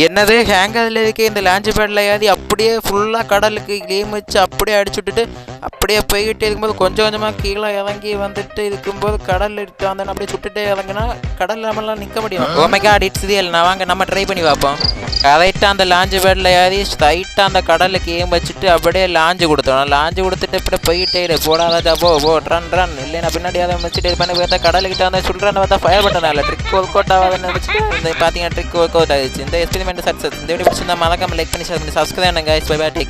என்னது ஹேங்கரில் இருக்க இந்த லான்ச் பேடில் ஏறி அப்படியே ஃபுல்லாக கடலுக்கு கேம் வச்சு அப்படியே அடிச்சு விட்டுட்டு அப்படியே போய்கிட்டே இருக்கும்போது கொஞ்சம் கொஞ்சமாக கீழே இறங்கி வந்துட்டு இருக்கும்போது கடல் இருக்கு வந்து அப்படியே சுட்டுட்டே இறங்கினா கடல் நம்மளாம் நிற்க முடியும். ஓமைக்கா இட்ஸ் ரியல். நான் வாங்க நம்ம ட்ரை பண்ணி பார்ப்போம். கரெக்டாக அந்த லான்ச் பேடில் ஏறி ஸ்ட்ரைட்டாக அந்த கடலுக்கு கேம் வச்சுட்டு அப்படியே லாஞ்சு கொடுத்தோம். லாஞ்சு கொடுத்துட்டு இப்படி போயிட்டே இரு. போடாதா போ ரன் இல்லைன்னா பின்னாடி அதை வச்சுட்டு இருப்பேன். பார்த்தா கடலுக்கிட்ட வந்து சொல்கிறேன்னு பார்த்தா ஃபயர் பட்டனால ட்ரிக் ஒர்க் அவுட் ஆகாதுன்னு வச்சுட்டு இந்த பார்த்தீங்கன்னா ட்ரிக் ஒர்க் அவுட் ஆகிடுச்சு. இந்த எக்ஸ்பெரிமெண்ட் சக்ஸஸ். இந்த வீடியோ பிடிச்சிருந்தா மறக்காம லைக் பண்ணி ஷேர் பண்ணி சப்ஸ்கிரைப் பண்ணுங்க. Bye by.